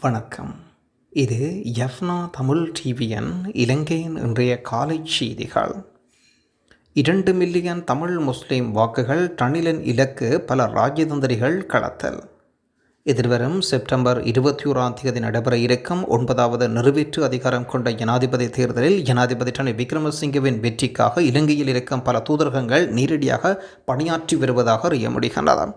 வணக்கம். இது எஃப்னா தமிழ் டிவியின் இலங்கையின் இன்றைய காலை செய்திகள். 2 மில்லியன் தமிழ் முஸ்லிம் வாக்குகள் ரணிலின் இலக்கு, பல ராஜதந்திரிகள் களத்தில். எதிர்வரும் செப்டம்பர் 21 நடைபெற இருக்கும் 9வது நிறைவேற்று அதிகாரம் கொண்ட ஜனாதிபதி தேர்தலில் ஜனாதிபதி ரணில் விக்ரமசிங்கவின் வெற்றிக்காக இலங்கையில் இருக்கும் பல தூதரகங்கள் நேரடியாக பணியாற்றி வருவதாக அறிய முடிகின்றது.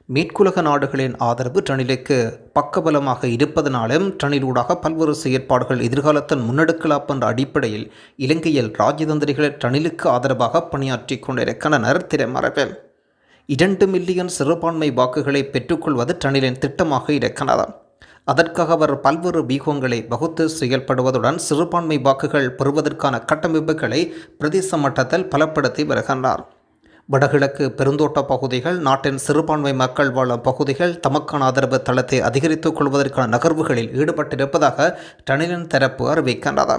மேற்குலக நாடுகளின் ஆதரவு ரணிலுக்கு பக்கபலமாக இருப்பதனாலும் ரணிலூடாக பல்வேறு செயற்பாடுகள் எதிர்காலத்தில் முன்னெடுக்கலாம் என்ற அடிப்படையில் இலங்கையில் ராஜதந்திரிகள் ரணிலுக்கு ஆதரவாக பணியாற்றி கொண்டிருக்கின்றனர். திரைமறைவில் 2 மில்லியன் சிறுபான்மை வாக்குகளை பெற்றுக்கொள்வது ரணிலின் திட்டமாக இருக்கிறது. அதற்காக அவர் பல்வேறு வியூகங்களை வகுத்து செயல்படுவதுடன் சிறுபான்மை வாக்குகள் பெறுவதற்கான கட்டமைப்புகளை பிரதேச மட்டத்தில் பலப்படுத்தி வருகின்றார். வடகிழக்கு பெருந்தோட்ட பகுதிகள், நாட்டின் சிறுபான்மை மக்கள் வாழும் பகுதிகள் தமக்கான ஆதரவு தளத்தை அதிகரித்துக் கொள்வதற்கான நகர்வுகளில் ஈடுபட்டிருப்பதாக ரணிலின் தரப்பு அறிவிக்கின்றது.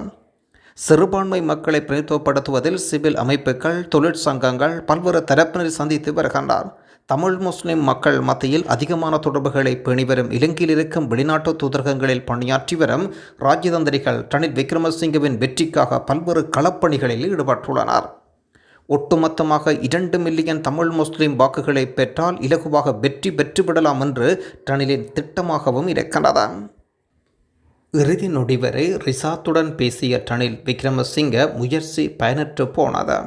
சிறுபான்மை மக்களை பிரதித்துவப்படுத்துவதில் சிவில் அமைப்புகள், தொழிற்சங்கங்கள் பல்வேறு தரப்பினர் சந்தித்து வருகின்றனர். தமிழ் முஸ்லிம் மக்கள் மத்தியில் அதிகமான தொடர்புகளை பேணி வரும் இலங்கையில் இருக்கும் வெளிநாட்டு தூதரகங்களில் பணியாற்றி வரும் ராஜதந்திரிகள் ரணில் விக்ரமசிங்கவின் வெற்றிக்காக பல்வேறு களப்பணிகளில் ஈடுபட்டுள்ளனர். ஒட்டுமொத்தமாக 2 மில்லியன் தமிழ் முஸ்லிம் வாக்குகளை பெற்றால் இலகுவாக வெற்றி பெற்றுவிடலாம் என்று ரணிலின் திட்டமாகவும் இருக்கின்றது. இறுதி நொடி வரை ரிசாத்துடன் பேசிய ரணில் விக்ரமசிங்க முயற்சி பயனற்று போனது.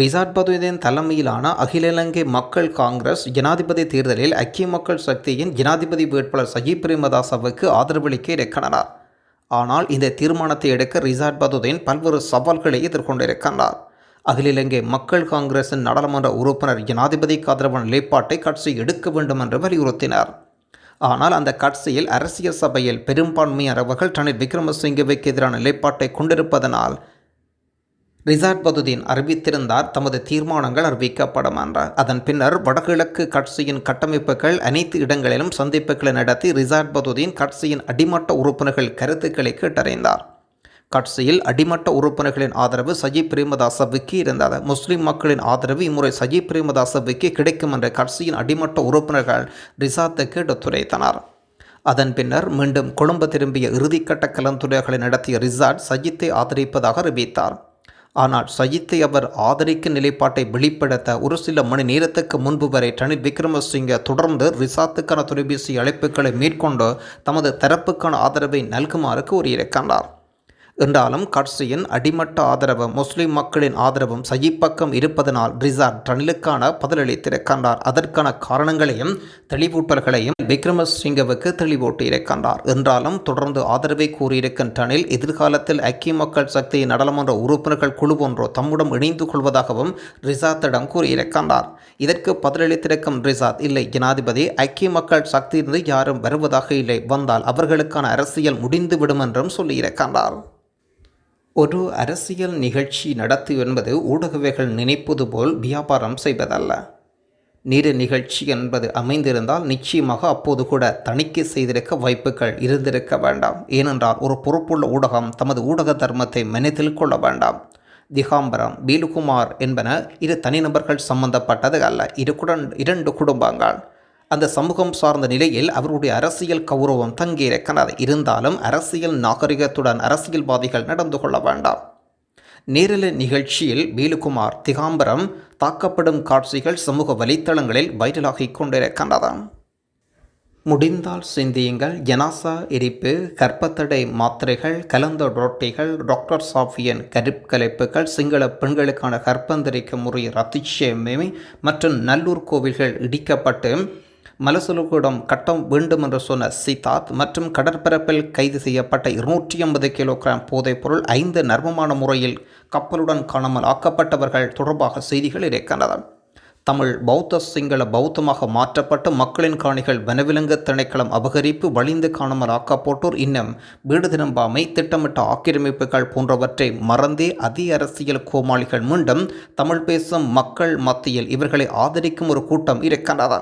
ரிசாட் பதுவீன் தலைமையிலான அகில இலங்கை மக்கள் காங்கிரஸ் ஜனாதிபதி தேர்தலில் ஐக்கிய மக்கள் சக்தியின் ஜனாதிபதி வேட்பாளர் சஜித் பிரேமதாசவுக்கு ஆதரவளிக்க இருக்கின்றனர். ஆனால் இந்த தீர்மானத்தை எடுக்க ரிசாட் பதுவீன் பல்வேறு சவால்களை எதிர்கொண்டிருக்கின்றார். அகில இலங்கை மக்கள் காங்கிரசின் நாடாளுமன்ற உறுப்பினர் ஜனாதிபதிக்கு ஆதரவான நிலைப்பாட்டை கட்சி எடுக்க வேண்டும் என்று வலியுறுத்தினார். ஆனால் அந்த கட்சியில் அரசியல் சபையில் பெரும்பான்மையானவர்கள் ரணில் விக்ரமசிங்கவுக்கு எதிரான நிலைப்பாட்டை கொண்டிருப்பதனால் ரிசாட் பதுதீன் அறிவித்திருந்தார் தமது தீர்மானங்கள் அறிவிக்கப்படும் என்றார். அதன் பின்னர் வடகிழக்கு கட்சியின் கட்டமைப்புகள் அனைத்து இடங்களிலும் சந்திப்புகளை நடத்தி ரிசாட் பதுதீன் கட்சியின் அடிமட்ட உறுப்பினர்கள் கருத்துக்களை கேட்டறிந்தார். கட்சியில் அடிமட்ட உறுப்பினர்களின் ஆதரவு சஜித் பிரேமதாசவுக்கு இருந்தது. முஸ்லிம் மக்களின் ஆதரவு இம்முறை சஜித் பிரேமதாசவுக்கு கிடைக்கும் என்ற கட்சியின் அடிமட்ட உறுப்பினர்கள் ரிசாத்துக்கு எடுத்துரைத்தனர். அதன் பின்னர் மீண்டும் கொழும்பு திரும்பிய இறுதிக்கட்ட கலந்துரையாடல்களை நடத்திய ரிசாட் சஜித்தை ஆதரிப்பதாக அறிவித்தார். ஆனால் சஜித்தை அவர் ஆதரிக்கும் நிலைப்பாட்டை வெளிப்படுத்த ஒரு சில மணி நேரத்துக்கு முன்பு வரை ரணில் விக்ரமசிங்க தொடர்ந்து ரிசாத்துக்கான தொலைபேசி அழைப்புகளை மேற்கொண்டு தமது தரப்புக்கான ஆதரவை நல்குமாறு கூறியிருக்கின்றார். என்றாலும் கட்சியின் அடிமட்ட ஆதரவு, முஸ்லிம் மக்களின் ஆதரவும் சஜித் பக்கம் இருப்பதனால் ரிசாட் ரணிலுக்கான பதிலளித்திருக்கின்றார். அதற்கான காரணங்களையும் தெளிவூட்டல்களையும் விக்ரமசிங்கவுக்கு தெளிவூட்டியிருக்கின்றார். என்றாலும் தொடர்ந்து ஆதரவை கூறியிருக்கும் ரணில் எதிர்காலத்தில் ஐக்கிய மக்கள் சக்தியின் நாடாளுமன்ற உறுப்பினர்கள் குழு ஒன்றோ தம்முடன் இணைந்து கொள்வதாகவும் ரிசாத்திடம் கூறியிருக்கின்றார். இதற்கு பதிலளித்திருக்கும் ரிசாத், இல்லை, ஜனாதிபதி ஐக்கிய மக்கள் சக்தியிலிருந்து யாரும் வருவதாக இல்லை, வந்தால் அவர்களுக்கான அரசியல் முடிந்துவிடும் என்றும் சொல்லியிருக்கின்றார். ஒரு அரசியல் நிகழ்ச்சி நடத்து என்பது ஊடகவைகள் நினைப்பது போல் வியாபாரம் செய்வதல்ல. நீர் நிகழ்ச்சி என்பது அமைந்திருந்தால் நிச்சயமாக அப்போது கூட தணிக்கை செய்திருக்க வாய்ப்புகள் இருந்திருக்க வேண்டாம். ஏனென்றால் ஒரு பொறுப்புள்ள ஊடகம் தமது ஊடக தர்மத்தை மனதில் கொள்ள வேண்டாம். திகாம்பரம், பீலுகுமார் என்பன இரு தனிநபர்கள் சம்பந்தப்பட்டது அல்ல, இரண்டு குடும்பங்கள். அந்த சமூகம் சார்ந்த நிலையில் அவருடைய அரசியல் கௌரவம் தங்கியிருக்கிறது. இருந்தாலும் அரசியல் நாகரிகத்துடன் அரசியல்வாதிகள் நடந்து கொள்ள வேண்டாம். நேரல நிகழ்ச்சியில் பீலுகுமார், திகாம்பரம் தாக்கப்படும் காட்சிகள் சமூக வலைத்தளங்களில் வைரலாகிக் கொண்டிருக்கின்றது. முடிந்தால் சிந்தியுங்கள். ஜனாசா எரிப்பு, கர்ப்பத்தடை மாத்திரைகள், கலந்த ரொட்டிகள், டாக்டர் சாஃபியன் கருக்கலைப்புகள், சிங்கள பெண்களுக்கான கர்ப்பந்தரிக்க முறை ரத்திச்சேமை மற்றும் நல்லூர் கோவில்கள் இடிக்கப்பட்டு மலசலுக்கூடம் கட்ட வேண்டும் என்று சொன்ன சித்தார்த் மற்றும் கடற்பரப்பில் கைது செய்யப்பட்ட 250 கிலோகிராம் போதைப்பொருள், 5 நர்மமான முறையில் கப்பலுடன் காணாமல் ஆக்கப்பட்டவர்கள் தொடர்பாக செய்திகள் இருக்கின்றன. தமிழ் பௌத்த சிங்கள பௌத்தமாக மாற்றப்பட்டு மக்களின் காணிகள் வனவிலங்கு திணைக்களம் அபகரிப்பு, வலிந்து காணாமல் ஆக்கப்பட்டோர் இன்னும் வீடு திரும்பாமை, திட்டமிட்ட ஆக்கிரமிப்புகள் போன்றவற்றை மறந்தே அரசியல் கோமாளிகள் மீண்டும் தமிழ் பேசும் மக்கள் மத்தியில் இவர்களை ஆதரிக்கும் ஒரு கூட்டம் இருக்கின்றது.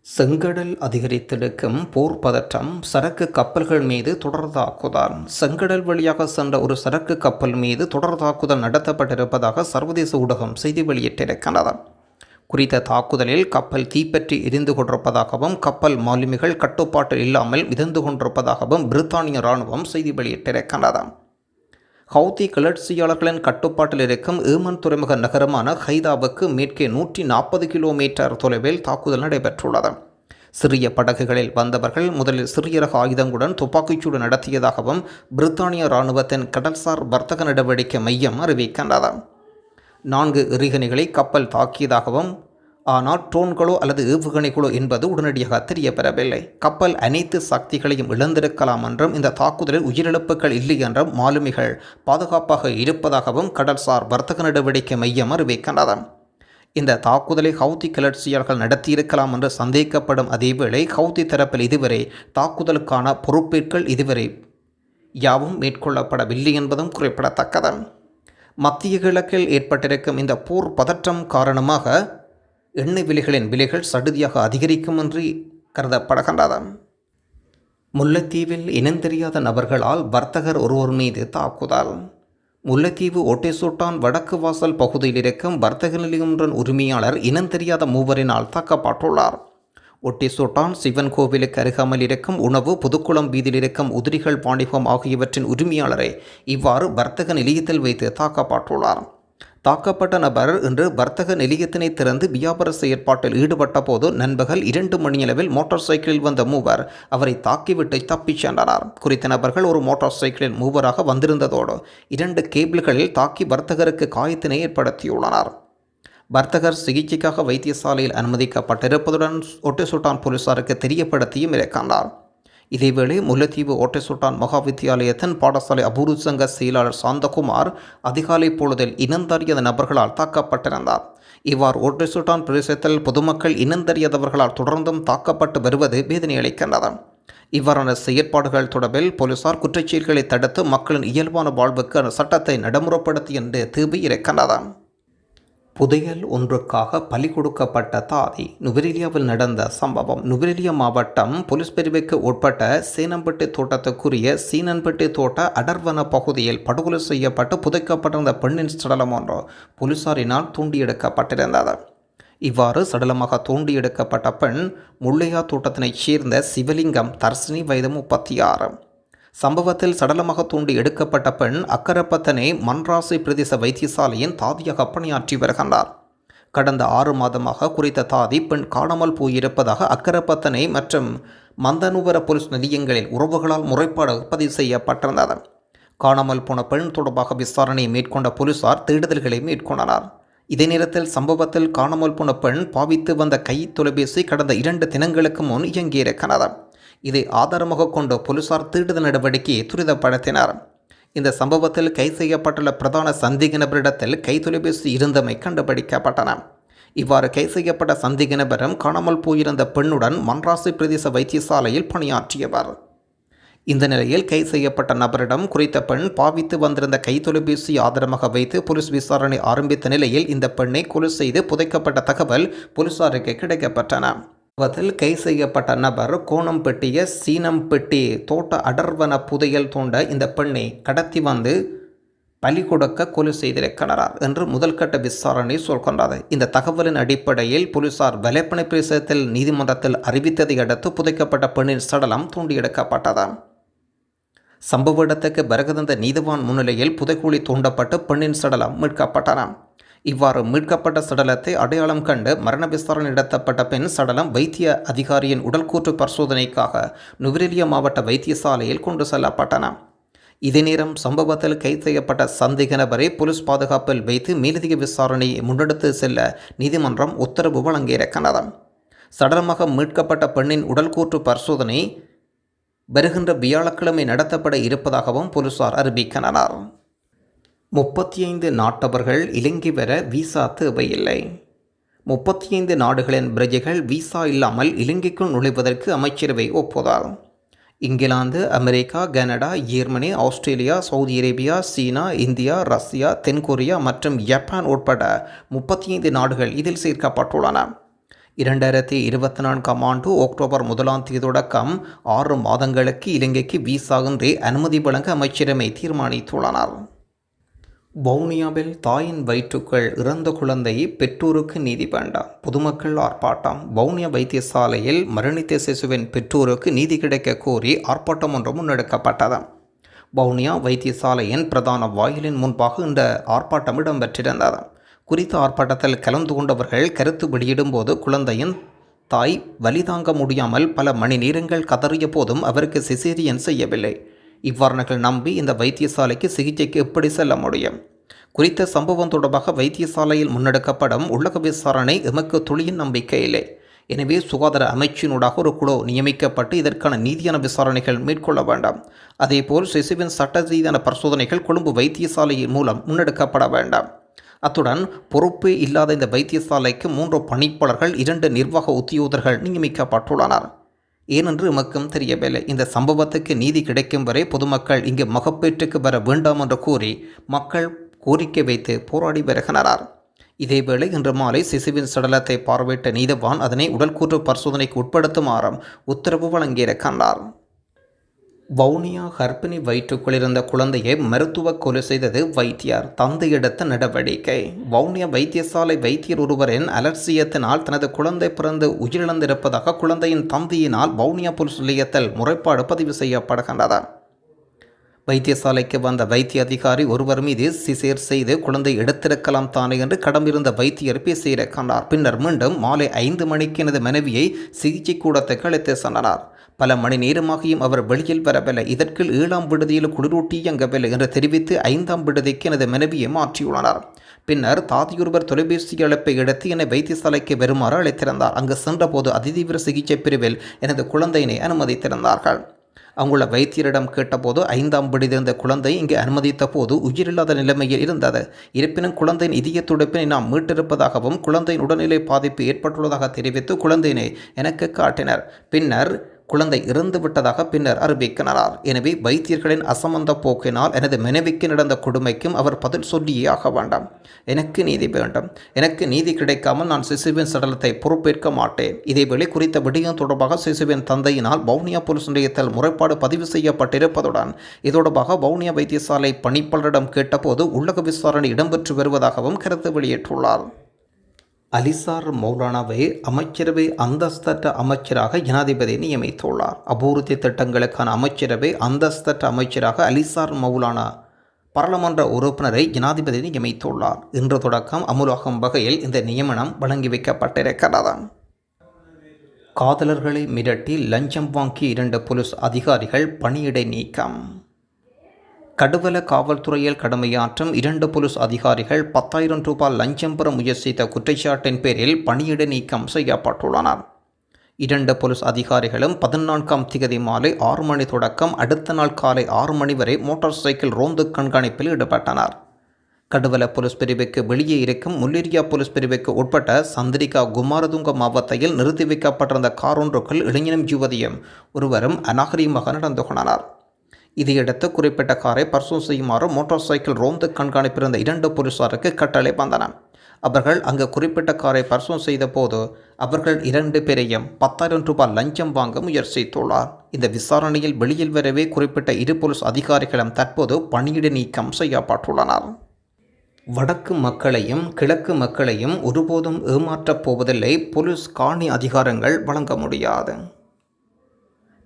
செங்கடல் அதிகரித்திருக்கும் போர் பதற்றம், சரக்கு கப்பல்கள் மீது தொடர் தாக்குதல். செங்கடல் வழியாக சென்ற ஒரு சரக்கு கப்பல் மீது தொடர் தாக்குதல் நடத்தப்பட்டிருப்பதாக சர்வதேச ஊடகம் செய்தி வெளியிட்டிருக்கிறது. குறித்த தாக்குதலில் கப்பல் தீப்பற்றி எரிந்து கொண்டிருப்பதாகவும் கப்பல் மாலுமிகள் கட்டுப்பாட்டில் இல்லாமல் மிதந்து கொண்டிருப்பதாகவும் பிரித்தானிய இராணுவம் செய்தி வெளியிட்டிருக்கின்றது. ஹவுதி கிளர்ச்சியாளர்களின் கட்டுப்பாட்டில் இருக்கும் ஏமன் துறைமுக நகரமான ஹைதாவுக்கு மேற்கே 140 கிலோமீட்டர் தொலைவில் தாக்குதல் நடைபெற்றுள்ளது. சிறிய படகுகளில் வந்தவர்கள் முதலில் சிறிய ரக ஆயுதங்களுடன் துப்பாக்கிச்சூடு நடத்தியதாகவும் பிரித்தானிய இராணுவத்தின் கடல்சார் வர்த்தக நடவடிக்கை மையம் அறிவிக்கின்றது. 4 எறிகணைகளை கப்பல் தாக்கியதாகவும், ஆனால் ட்ரோன்களோ அல்லது ஏவுகணைகளோ என்பது உடனடியாக தெரியப்பெறவில்லை. கப்பல் அனைத்து சக்திகளையும் இழந்திருக்கலாம் என்றும் இந்த தாக்குதலில் உயிரிழப்புகள் இல்லை என்றும் மாலுமிகள் பாதுகாப்பாக இருப்பதாகவும் கடல்சார் வர்த்தக நடவடிக்கை மையம் அறிவிக்கின்றது. இந்த தாக்குதலை ஹவுதி கிளர்ச்சியாளர்கள் நடத்தியிருக்கலாம் என்று சந்தேகிக்கப்படும் அதேவேளை ஹவுதி தரப்பில் இதுவரை தாக்குதலுக்கான பொறுப்பேற்கள் இதுவரை யாவும் மேற்கொள்ளப்படவில்லை என்பதும் குறிப்பிடத்தக்கது. மத்திய கிழக்கில் ஏற்பட்டிருக்கும் இந்த போர் பதற்றம் காரணமாக எண்ணெய் விலைகள் சடுதியாக அதிகரிக்கும் என்று கருதப்படுகின்றது. முல்லைத்தீவில் இனந்தெரியாத நபர்களால் வர்த்தகர் ஒருவர் மீது தாக்குதல். முல்லைத்தீவு ஒட்டேசுட்டான் வடக்கு வாசல் பகுதியில் இருக்கும் வர்த்தக நிலையொன்றின் உரிமையாளர் இனந்தெரியாத மூவரினால் தாக்கப்பட்டுள்ளார். ஒட்டேசுட்டான் சிவன் கோவிலுக்கு அருகாமல் இருக்கும் உணவு புதுக்குளம் வீதியில் இருக்கும் உதிரிகள் வாணிபம் ஆகியவற்றின் உரிமையாளரை இவ்வாறு வர்த்தக நிலையத்தில் வைத்து தாக்கப்பட்டுள்ளார். தாக்கப்பட்ட நபர் இன்று வர்த்தக நிலையத்தினை திறந்து வியாபார செயற்பாட்டில் ஈடுபட்ட போது நண்பகல் 2 மணியளவில் மோட்டார் சைக்கிளில் வந்த மூவர் அவரை தாக்கிவிட்டு தப்பிச் சென்றனர். குறித்த நபர்கள் ஒரு மோட்டார் சைக்கிளில் மூவராக வந்திருந்ததோடு 2 கேபிள்களில் தாக்கி வர்த்தகருக்கு காயத்தினை ஏற்படுத்தியுள்ளனர். வர்த்தகர் சிகிச்சைக்காக வைத்தியசாலையில் அனுமதிக்கப்பட்டிருப்பதுடன் ஒட்டேசுட்டான் போலீசாருக்கு தெரியப்படுத்தியும் இருக்கின்றார். இதேவேளை முல்லைத்தீவு ஒட்டேசுட்டான் மகா வித்தியாலயத்தின் பாடசாலை அபூர்வ சங்க செயலாளர் சாந்தகுமார் அதிகாலை பொழுதில் இனந்தறியாத நபர்களால் தாக்கப்பட்டிருந்தார். இவ்வாறு ஒட்டேசுட்டான் பிரதேசத்தில் பொதுமக்கள் இனந்தறியாதவர்களால் தொடர்ந்தும் தாக்கப்பட்டு வருவது வேதனை அளிக்கின்றது. இவ்வாறான செயற்பாடுகள் தொடர்பில் போலீசார் குற்றச்செயல்களை தடுத்து மக்களின் இயல்பான வாழ்வுக்கு சட்டத்தை நடைமுறைப்படுத்தி என்று தேவை இருக்கின்றது. புதையல் ஒன்றுக்காக பலி கொடுக்கப்பட்ட தாதி. நுவரெலியாவில் நடந்த சம்பவம். நுவரெலியா மாவட்டம் போலீஸ் பிரிவுக்கு உட்பட்ட சேனம்பட்டி தோட்டத்துக்குரிய சீனன்பட்டி தோட்ட அடர்வன பகுதியில் படுகொலை செய்யப்பட்டு புதைக்கப்பட்டிருந்த பெண்ணின் சடலம் ஒன்று போலீசாரினால் தூண்டி எடுக்கப்பட்டிருந்தது. இவ்வாறு சடலமாக தூண்டி எடுக்கப்பட்ட பெண் முள்ளையா தோட்டத்தினைச் சேர்ந்த சிவலிங்கம் தர்சினி, வயது 36. சம்பவத்தில் சடலமாக தூண்டி எடுக்கப்பட்ட பெண் அக்கரப்பத்தனை மன்ராசி பிரதேச வைத்தியசாலையின் தாதியாக பணியாற்றி வருகின்றார். கடந்த 6 மாதமாக குறித்த தாதி பெண் காணாமல் போயிருப்பதாக அக்கரப்பத்தனை மற்றும் மந்தனுவர போலீஸ் நிலையங்களில் உறவுகளால் முறைப்பாடு பதிவு செய்யப்பட்டிருந்தது. காணாமல் போன பெண் தொடர்பாக விசாரணையை மேற்கொண்ட போலீசார் தேடுதல்களை மேற்கொண்டனர். இதே நேரத்தில் சம்பவத்தில் காணாமல் போன பெண் பாவித்து வந்த கை தொலைபேசி கடந்த 2 தினங்களுக்கு முன் இயங்கியிருக்கிறது. இதை ஆதாரமாக கொண்டு போலீசார் தேடுதல் நடவடிக்கையை துரிதப்படுத்தினர். இந்த சம்பவத்தில் கைது செய்யப்பட்டுள்ள பிரதான சந்தேக நபரிடத்தில் கைத்தொலைபேசி இருந்தமை கண்டுபிடிக்கப்பட்டன. இவ்வாறு கைது செய்யப்பட்ட சந்தேக நபரும் காணாமல் போயிருந்த பெண்ணுடன் மன்ராசி பிரதேச வைத்தியசாலையில் பணியாற்றியவர். இந்த நிலையில் கைது செய்யப்பட்ட நபரிடம் குறித்த பெண் பாவித்து வந்திருந்த கைத்தொலைபேசி ஆதாரமாக வைத்து போலீஸ் விசாரணை ஆரம்பித்த நிலையில் இந்த பெண்ணை கொலை செய்து புதைக்கப்பட்ட தகவல் போலீசாருக்கு கிடைக்கப்பட்டன. கைது செய்யப்பட்ட நபர் கோணம்பட்டிய சீனம்பட்டி தோட்ட அடர்வன புதையல் தோண்ட இந்த பெண்ணை கடத்தி வந்து பலி கொடுக்க கொலை செய்திருக்கிறார் என்று முதல்கட்ட விசாரணை சொல்கின்றது. இந்த தகவலின் அடிப்படையில் போலீசார் வலைப்பணை பிரதேசத்தில் நீதிமன்றத்தில் அறிவித்ததை அடுத்து புதைக்கப்பட்ட பெண்ணின் சடலம் தூண்டி எடுக்கப்பட்டது. சம்பவ இடத்துக்கு வருகை நீதிவான் முன்னிலையில் புதைக்குழி தூண்டப்பட்டு பெண்ணின் சடலம் மீட்கப்பட்டன. இவ்வாறு மீட்கப்பட்ட சடலத்தை அடையாளம் கண்டு மரண விசாரணை நடத்தப்பட்ட பின் சடலம் வைத்திய அதிகாரியின் உடல்கூற்று பரிசோதனைக்காக நுவரெலியா மாவட்ட வைத்தியசாலையில் கொண்டு செல்லப்பட்டன. இதே நேரம் சம்பவத்தில் கைது செய்யப்பட்ட சந்தேக நபரை போலீஸ் பாதுகாப்பில் வைத்து மேலதிக விசாரணையை முன்னெடுத்து செல்ல நீதிமன்றம் உத்தரவு வழங்கியிருக்கிறது. சடலமாக மீட்கப்பட்ட பெண்ணின் உடல்கூற்று பரிசோதனை வருகின்ற வியாழக்கிழமை நடத்தப்பட இருப்பதாகவும் போலீசார் அறிவிக்கின்றனர். 35 நாட்டவர்கள் இலங்கை வர விசா தேவையில்லை. 35 நாடுகளின் பிரஜைகள் விசா இல்லாமல் இலங்கைக்குள் நுழைவதற்கு அமைச்சரவை ஒப்புதல். England, America, Canada, Germany, Australia, Saudi Arabia, China, India, Russia, தென்கொரியா மற்றும் ஜப்பான் உட்பட 35 நாடுகள் இதில் சேர்க்கப்பட்டுள்ளன. 2024 ஆண்டு அக்டோபர் 1 தொடக்கம் 6 மாதங்களுக்கு இலங்கைக்கு விசா இன்றி அனுமதி வழங்க அமைச்சரவை தீர்மானித்துள்ளனர். வவுனியாவில் தாயின் வயிற்றுக்குள் இறந்த குழந்தை பெற்றோருக்கு நீதி வேண்டாம், பொதுமக்கள் ஆர்ப்பாட்டம். வவுனியா வைத்தியசாலையில் மரணித்த சிசுவின் பெற்றோருக்கு நீதி கிடைக்க கோரி ஆர்ப்பாட்டம் ஒன்று முன்னெடுக்கப்பட்டது. வவுனியா வைத்தியசாலையின் பிரதான வாயிலின் முன்பாக இந்த ஆர்ப்பாட்டம் இடம்பெற்றிருந்தது. குறித்த ஆர்ப்பாட்டத்தில் கலந்து கொண்டவர்கள் கருத்து வெளியிடும் போது குழந்தையின் தாய் வலி தாங்க முடியாமல் பல மணி நேரங்கள் கதறிய போதும் அவருக்கு சிசேரியன் செய்யவில்லை. இவ்வாறர்கள் நம்பி இந்த வைத்தியசாலைக்கு சிகிச்சைக்கு எப்படி செல்ல முடியும்? குறித்த சம்பவம் தொடர்பாக வைத்தியசாலையில் முன்னெடுக்கப்படும் உள்ளக விசாரணை எமக்கு துளியின் நம்பிக்கை இல்லை. எனவே சுகாதார அமைச்சினூடாக ஒரு குழு நியமிக்கப்பட்டு இதற்கான நீதியான விசாரணைகள் மேற்கொள்ள வேண்டாம். அதேபோல் சிசுவின் சட்ட ரீதியான பரிசோதனைகள் கொழும்பு வைத்தியசாலையின் மூலம் முன்னெடுக்கப்பட வேண்டாம். அத்துடன் பொறுப்பு இல்லாத இந்த வைத்தியசாலைக்கு 3 பணிப்பாளர்கள் 2 நிர்வாக உத்தியோகர்கள் நியமிக்கப்பட்டுள்ளனர். ஏனென்று எமக்கும் தெரியவில்லை. இந்த சம்பவத்துக்கு நீதி கிடைக்கும் வரை பொதுமக்கள் இங்கு மகப்பேற்றுக்கு வர வேண்டாம் என்று கூறி மக்கள் கோரிக்கை வைத்து போராடி வருகின்றனர். இதேவேளை இன்று மாலை சிசுவின் சடலத்தை பார்வையிட்ட நீதவான் அதனை உடல்கூற்று பரிசோதனைக்கு உட்படுத்துமாறும் உத்தரவு வழங்கியிருக்கின்றார். வவுனியா கர்ப்பிணி வயிற்றுக்குள் இருந்த குழந்தையை மருத்துவ கொலை செய்தது வைத்தியர், தந்தை எடுத்த நடவடிக்கை. வவுனியா வைத்தியசாலை வைத்தியர் ஒருவரின் அலட்சியத்தினால் தனது குழந்தை பிறந்து உயிரிழந்திருப்பதாக குழந்தையின் தந்தையினால் வவுனியா போலீஸ் நிலையத்தில் முறைப்பாடு பதிவு செய்யப்படுகின்றது. வைத்தியசாலைக்கு வந்த வைத்திய அதிகாரி ஒருவர் மீது சிசேர் செய்து குழந்தை எடுத்திருக்கலாம் தானே என்று கடமிருந்த வைத்தியர் பேசியிருக்கின்றார். பின்னர் மீண்டும் மாலை 5 மணிக்கு எனது மனைவியை சிகிச்சை கூடத்துக்கு அழைத்து சென்றனர். பல மணி நேரமாகியும் அவர் வெளியில் வரவில்லை. இதற்குள் 7ஆம் விடுதியில் குளிரூட்டி இயங்கவில்லை என்று தெரிவித்து 5ஆம் விடுதிக்கு எனது மனைவியை மாற்றியுள்ளனர். பின்னர் தாதியொருவர் தொலைபேசி அழைப்பை எடுத்து என்னை வைத்தியசாலைக்கு வருமாறு அழைத்திருந்தார். அங்கு சென்றபோது அதிதீவிர சிகிச்சை பிரிவில் எனது குழந்தையினை அனுமதித்திருந்தார்கள். அங்குள்ள வைத்தியரிடம் கேட்டபோது 5ஆம் விடுதியிருந்த குழந்தை இங்கு அனுமதித்த போது உயிரில்லாத நிலைமையில் இருந்தது. இருப்பினும் குழந்தையின் இதய துடிப்பினை நாம் மீட்டிருப்பதாகவும் குழந்தையின் உடல்நிலை பாதிப்பு ஏற்பட்டுள்ளதாக தெரிவித்து குழந்தையினை எனக்கு காட்டினர். பின்னர் குழந்தை இறந்து விட்டதாக பின்னர் அறிவிக்கின்றனர். எனவே வைத்தியர்களின் அசமந்த போக்கினால் எனது மனைவிக்கு நடந்த கொடுமைக்கும் அவர் பதில் சொல்லியே ஆக வேண்டாம். எனக்கு நீதி வேண்டும். எனக்கு நீதி கிடைக்காமல் நான் சிசுவின் சடலத்தை பொறுப்பேற்க மாட்டேன். இதேவேளை குறித்த விடயம் தொடர்பாக சிசுவின் தந்தையினால் வவுனியா போலீஸ் நிலையத்தில் முறைப்பாடு பதிவு செய்யப்பட்டிருப்பதுடன் இதொடர்பாக வவுனியா வைத்தியசாலை பணிப்பாளரிடம் கேட்டபோது உள்ளக விசாரணை இடம்பெற்று வருவதாகவும் கருத்து வெளியிட்டுள்ளார். அலிசார் மௌலானாவை அமைச்சரவை அந்தஸ்தற்ற அமைச்சராக ஜனாதிபதி நியமித்துள்ளார். அபிவிருத்தி திட்டங்களுக்கான அமைச்சரவை அந்தஸ்தற்ற அமைச்சராக அலிசார் மௌலானா பாராளுமன்ற உறுப்பினரை ஜனாதிபதி நியமித்துள்ளார். இன்று தொடக்கம் அமுலாகும் வகையில் இந்த நியமனம் வழங்கி வைக்கப்பட்டிருக்கிறது. காதலர்களை மிரட்டி லஞ்சம் வாங்கிய 2 போலீஸ் அதிகாரிகள் பணியிடை நீக்கம். கடுவல காவல்துறையில் கடமையாற்றும் 2 போலீஸ் அதிகாரிகள் 10,000 ரூபாய் லஞ்சம் பெற முயற்சித்த குற்றச்சாட்டின் பேரில் பணியிடை நீக்கம் செய்யப்பட்டுள்ளனர். 2 போலீஸ் அதிகாரிகளும் 14ஆம் திகதி மாலை 6 மணி தொடக்கம் அடுத்த நாள் காலை 6 மணி வரை மோட்டார் சைக்கிள் ரோந்து கண்காணிப்பில் ஈடுபட்டனர். கடுவல போலீஸ் பிரிவுக்கு வெளியே இருக்கும் முல்லேரியா போலீஸ் பிரிவுக்கு உட்பட்ட சந்திரிகா குமாரதுங்க மாவட்டத்தில் நிறுத்தி வைக்கப்பட்டிருந்த கார் ஒன்றுக்குள் இளைஞனும் யுவதியும் ஒருவரும் அநாகரீகமாக நடந்து கொண்டனர். இதையடுத்து குறிப்பிட்ட காரை பரிசோதனை செய்யுமாறு மோட்டார் சைக்கிள் ரோந்து கண்காணிப்பிருந்த 2 போலீசாருக்கு கட்டளை வந்தன. அவர்கள் அங்கு குறிப்பிட்ட காரை பரிசோதனை செய்த போது அவர்கள் 2 பேரையும் 10,000 ரூபாய் லஞ்சம் வாங்க முயற்சித்துள்ளார். இந்த விசாரணையில் வெளியில் வரவே குறிப்பிட்ட 2 போலீஸ் அதிகாரிகளும் தற்போது பணியிடை நீக்கம் செய்யப்பட்டுள்ளனர். வடக்கு மக்களையும் கிழக்கு மக்களையும் ஒருபோதும் ஏமாற்றப் போவதில்லை. போலீஸ் காணி அதிகாரங்கள் வழங்க முடியாது.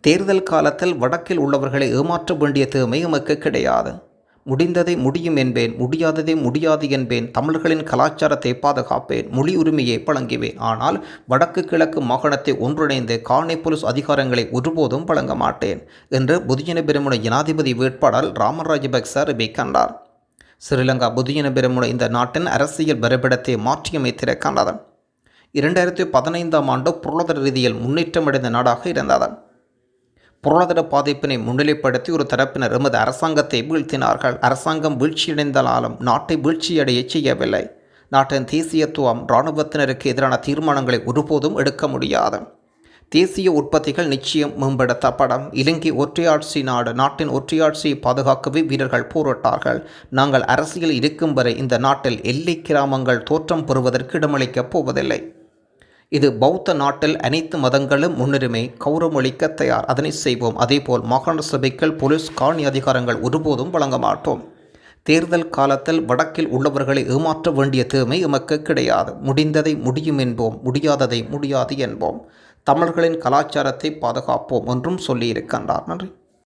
தேர்தல் காலத்தில் வடக்கில் உள்ளவர்களை ஏமாற்ற வேண்டிய தேவை எமக்கு கிடையாது. முடிந்ததை முடியும் என்பேன், முடியாததை முடியாது என்பேன். தமிழர்களின் கலாச்சாரத்தை பாதுகாப்பேன், மொழி உரிமையை வழங்குவேன். ஆனால் வடக்கு கிழக்கு மாகாணத்தை ஒன்றிணைந்து காணி போலீஸ் அதிகாரங்களை ஒருபோதும் வழங்க மாட்டேன் என்று பொதுஜன பெரமுன ஜனாதிபதி வேட்பாளர் ராம ராஜபக்ச அறிவிக்கின்றார். ஸ்ரீலங்கா பொதுஜன பெரமுன இந்த நாட்டின் அரசியல் வரைபடத்தை மாற்றியமைத்திருக்கின்றது. 2015ஆம் ஆண்டு பொருளாதார ரீதியில் முன்னேற்றமடைந்த நாடாக இருந்தது. பொருளாதார பாதிப்பினை முன்னிலைப்படுத்தி ஒரு தரப்பினர் எமது அரசாங்கத்தை வீழ்த்தினார்கள். அரசாங்கம் வீழ்ச்சியடைந்தாலும் நாட்டை வீழ்ச்சியடைய செய்யவில்லை. நாட்டின் தேசியத்துவம் இராணுவத்தினருக்கு எதிரான தீர்மானங்களை ஒருபோதும் எடுக்க முடியாது. தேசிய உற்பத்திகள் நிச்சயம் மேம்படுத்தப்படும். இலங்கை ஒற்றையாட்சி நாடு. நாட்டின் ஒற்றையாட்சியை பாதுகாக்கவே வீரர்கள் போராட்டார்கள். நாங்கள் அரசியல் இருக்கும் வரை இந்த நாட்டில் எல்லை கிராமங்கள் தோற்றம் பெறுவதற்கு இடமளிக்கப் போவதில்லை. இது பௌத்த நாட்டில் அனைத்து மதங்களும் முன்னுரிமை கௌரவமளிக்க தயார். அதனை செய்வோம். அதேபோல் மாகாண சபைகள் போலீஸ் காணி அதிகாரங்கள் ஒருபோதும் வழங்க மாட்டோம். தேர்தல் காலத்தில் வடக்கில் உள்ளவர்களை ஏமாற்ற வேண்டிய தேவை எமக்கு கிடையாது. முடிந்ததை முடியும் என்போம், முடியாததை முடியாது என்போம். தமிழர்களின் கலாச்சாரத்தை பாதுகாப்போம் என்றும் சொல்லியிருக்கின்றார். நன்றி.